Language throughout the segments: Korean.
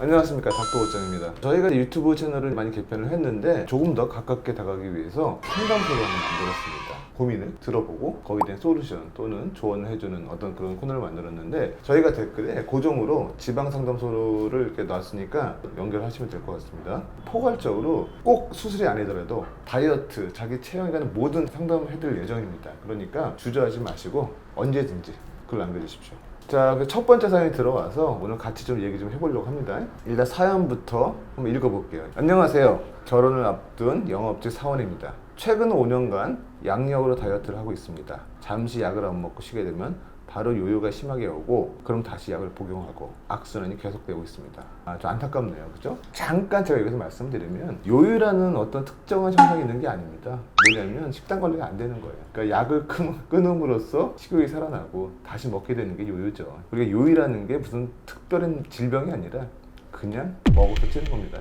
안녕하십니까, 닥터오짱입니다. 저희가 유튜브 채널을 많이 개편을 했는데 조금 더 가깝게 다가가기 위해서 상담소를 하나 만들었습니다. 고민을 들어보고 거기에 대한 솔루션 또는 조언을 해주는 어떤 그런 코너를 만들었는데, 저희가 댓글에 고정으로 지방상담소를 이렇게 놨으니까 연결하시면 될 것 같습니다. 포괄적으로 꼭 수술이 아니더라도 다이어트, 자기 체형에 관한 모든 상담을 해드릴 예정입니다. 그러니까 주저하지 마시고 언제든지 글 남겨주십시오. 자, 그 첫 번째 사연이 들어와서 오늘 같이 좀 얘기 좀 해보려고 합니다. 일단 사연부터 한번 읽어볼게요. 안녕하세요. 결혼을 앞둔 영업직 사원입니다. 최근 5년간 양력으로 다이어트를 하고 있습니다. 잠시 약을 안 먹고 쉬게 되면 바로 요요가 심하게 오고, 그럼 다시 약을 복용하고 악순환이 계속되고 있습니다. 좀 안타깝네요, 그죠? 잠깐 제가 여기서 말씀드리면, 요요라는 어떤 특정한 현상이 있는 게 아닙니다. 뭐냐면 식단 관리가 안 되는 거예요. 그러니까 약을 끊음으로써 식욕이 살아나고 다시 먹게 되는 게 요요죠. 우리가 요요라는 게 무슨 특별한 질병이 아니라 그냥 먹어서 찌는 겁니다.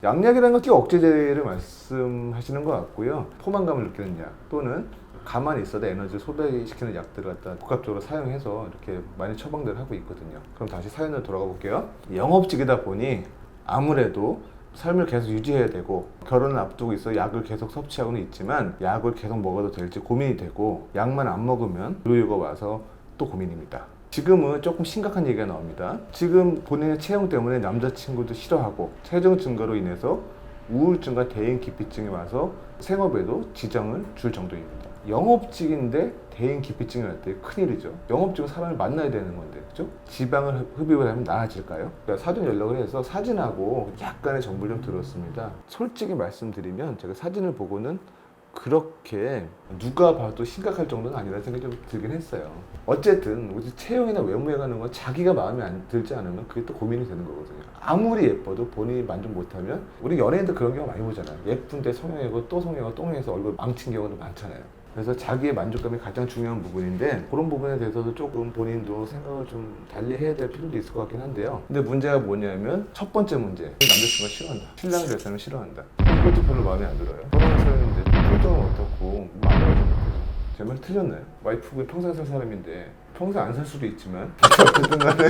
양약이라는 건 억제제를 말씀하시는 것 같고요. 포만감을 느끼는 약 또는 가만히 있어도 에너지를 소비시키는 약들을 갖다 복합적으로 사용해서 이렇게 많이 처방들을 하고 있거든요. 그럼 다시 사연으로 돌아가 볼게요. 영업직이다 보니 아무래도 삶을 계속 유지해야 되고, 결혼을 앞두고 있어 약을 계속 섭취하고는 있지만 약을 계속 먹어도 될지 고민이 되고, 약만 안 먹으면 요요가 와서 또 고민입니다. 지금은 조금 심각한 얘기가 나옵니다. 지금 본인의 체형 때문에 남자친구도 싫어하고, 체중 증가로 인해서 우울증과 대인기피증이 와서 생업에도 지장을 줄 정도입니다. 영업직인데 대인기피증이 날 때 큰일이죠. 영업직은 사람을 만나야 되는 건데, 그죠? 지방을 흡입을 하면 나아질까요? 그러니까 사전 연락을 해서 사진하고 약간의 정보를 좀 들었습니다. 솔직히 말씀드리면 제가 사진을 보고는 그렇게 누가 봐도 심각할 정도는 아니라는 생각이 좀 들긴 했어요. 어쨌든 우리 체형이나 외모에 관한 건 자기가 마음에 안 들지 않으면 그게 또 고민이 되는 거거든요. 아무리 예뻐도 본인이 만족 못하면, 우리 연예인들 그런 경우 많이 보잖아요. 예쁜데 성형이고 또 성형이고 똥해서 얼굴 망친 경우도 많잖아요. 그래서 자기의 만족감이 가장 중요한 부분인데, 그런 부분에 대해서도 조금 본인도 생각을 좀 달리 해야 될 필요도 있을 것 같긴 한데요. 근데 문제가 뭐냐면, 첫 번째 문제, 남자친구가 싫어한다. 신랑에 대해서는 싫어한다. 이것도 별로 마음에 안 들어요. 결혼한 사람인데 표정은 어떻고 말을 좀 못해요. 제 말 틀렸나요? 와이프가 평생 살 사람인데 평생 안 살 수도 있지만 어쨌든 간에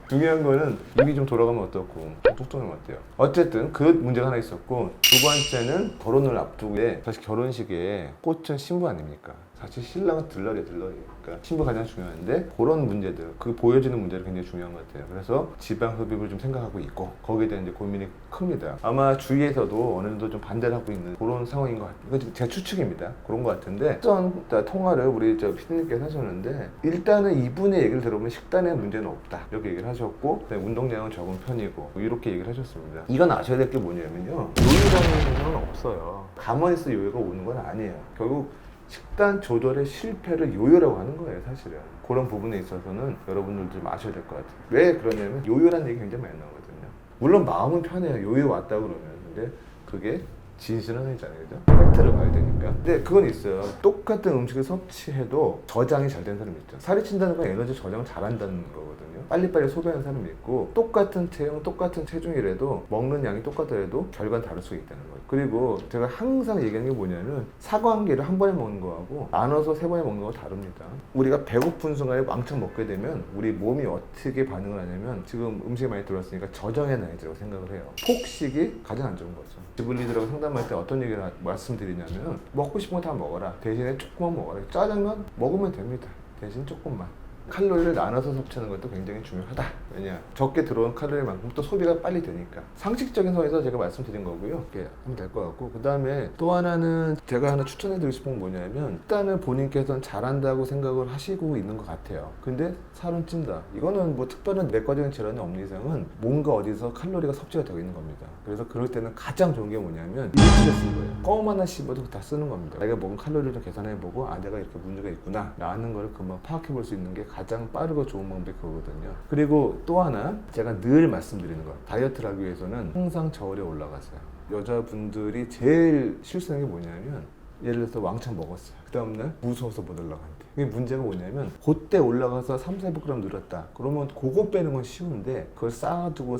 중요한 거는 입이 좀 돌아가면 어떻고 뚝뚝하면 어때요. 어쨌든 그 문제가 하나 있었고, 두 번째는 결혼을 앞두고, 사실 결혼식에 꽃은 신부 아닙니까? 사실 신랑은 들러리예요. 그러니까 신부가 가장 중요한데, 그런 문제들, 그 보여지는 문제가 굉장히 중요한 것 같아요. 그래서 지방 흡입을 좀 생각하고 있고, 거기에 대한 이제 고민이 큽니다. 아마 주위에서도 어느 정도 좀 반대를 하고 있는 그런 상황인 것 같아요. 이건 제 추측입니다. 그런 것 같은데, 전 통화를 우리 피디님께서 하셨는데, 일단은 이분의 얘기를 들어보면 식단에 문제는 없다, 이렇게 얘기를 하셨고, 운동량은 적은 편이고, 이렇게 얘기를 하셨습니다. 이건 아셔야 될 게 뭐냐면요, 요요라는 건 없어요. 가만히 있어 요요가 오는 건 아니에요. 결국 식단 조절의 실패를 요요라고 하는 거예요, 사실은. 그런 부분에 있어서는 여러분들도 좀 아셔야 될 것 같아요. 왜 그러냐면, 요요라는 얘기 굉장히 많이 나오거든요. 물론 마음은 편해요, 요요 왔다 그러면. 근데 그게 진실은 아니잖아요, 그죠? 팩트를 봐야 되니까. 근데 그건 있어요. 똑같은 음식을 섭취해도 저장이 잘 된 사람이 있죠. 살이 찐다는 건 에너지 저장을 잘한다는 거거든요. 빨리빨리 소비하는 사람이 있고, 똑같은 체형, 똑같은 체중이라도 먹는 양이 똑같더라도 결과는 다를 수 있다는 거예요. 그리고 제가 항상 얘기하는 게 뭐냐면, 사과 한 개를 한 번에 먹는 거하고 나눠서 세 번에 먹는 거 다릅니다. 우리가 배고픈 순간에 왕창 먹게 되면 우리 몸이 어떻게 반응을 하냐면, 지금 음식이 많이 들어왔으니까 저장해놔야지라고 생각을 해요. 폭식이 가장 안 좋은 거죠. 지블리들하고 상담할 때 어떤 얘기를 말씀드리냐면, 먹고 싶은 거 다 먹어라. 대신에 조금만 먹어라. 짜장면 먹으면 됩니다. 대신 조금만. 칼로리를 나눠서 섭취하는 것도 굉장히 중요하다. 왜냐? 적게 들어온 칼로리만큼 또 소비가 빨리 되니까. 상식적인 선에서 제가 말씀드린 거고요. 이렇게 하면 될 것 같고, 그 다음에 또 하나는 제가 하나 추천해드리고 싶은 건 뭐냐면, 일단은 본인께서는 잘한다고 생각을 하시고 있는 것 같아요. 근데 살은 찐다. 이거는 뭐 특별한 내과적인 질환이 없는 이상은 뭔가 어디서 칼로리가 섭취가 되고 있는 겁니다. 그래서 그럴 때는 가장 좋은 게 뭐냐면, 일치를 쓴 거예요. 껌 하나 씹어도 다 쓰는 겁니다. 내가 먹은 칼로리를 좀 계산해보고, 아, 내가 이렇게 문제가 있구나 라는 걸 금방 파악해볼 수 있는 게 가장 빠르고 좋은 방법이 그거거든요. 그리고 또 하나 제가 늘 말씀드리는 거, 다이어트를 하기 위해서는 항상 저울에 올라가세요. 여자분들이 제일 실수하는 게 뭐냐면, 예를 들어서 왕창 먹었어요. 그 다음날 무서워서 못 올라간대. 이게 문제가 뭐냐면 그때 올라가서 3-400g 늘었다. 그러면 그거 빼는 건 쉬운데 그걸 쌓아두고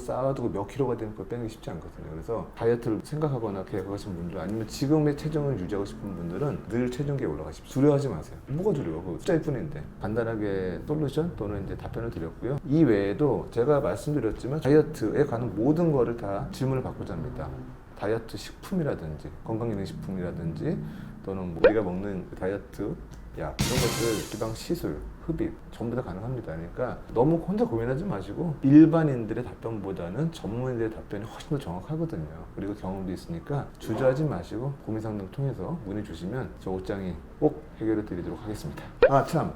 몇 킬로가 되면 그걸 빼는 게 쉽지 않거든요. 그래서 다이어트를 생각하거나 계획하시는 분들 아니면 지금의 체중을 유지하고 싶은 분들은 늘 체중계에 올라가십시오. 두려워하지 마세요. 뭐가 두려워? 그거 숫자일 뿐인데. 간단하게 솔루션 또는 이제 답변을 드렸고요. 이 외에도 제가 말씀드렸지만 다이어트에 관한 모든 거를 다 질문을 받고자 합니다. 다이어트 식품이라든지 건강기능식품이라든지 또는 뭐 우리가 먹는 다이어트 약 이런 것들 지방 시술, 흡입 전부 다 가능합니다. 그러니까 너무 혼자 고민하지 마시고 일반인들의 답변보다는 전문인들의 답변이 훨씬 더 정확하거든요. 그리고 경험도 있으니까 주저하지 마시고 고민 상담 통해서 문의 주시면 저 옷장이 꼭 해결해 드리도록 하겠습니다. 아 참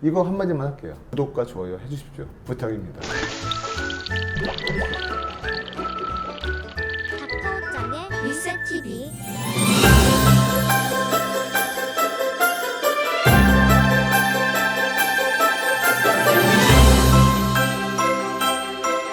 이거 한마디만 할게요. 구독과 좋아요 해주십시오. 부탁입니다. 닥터옷장의 리셋TV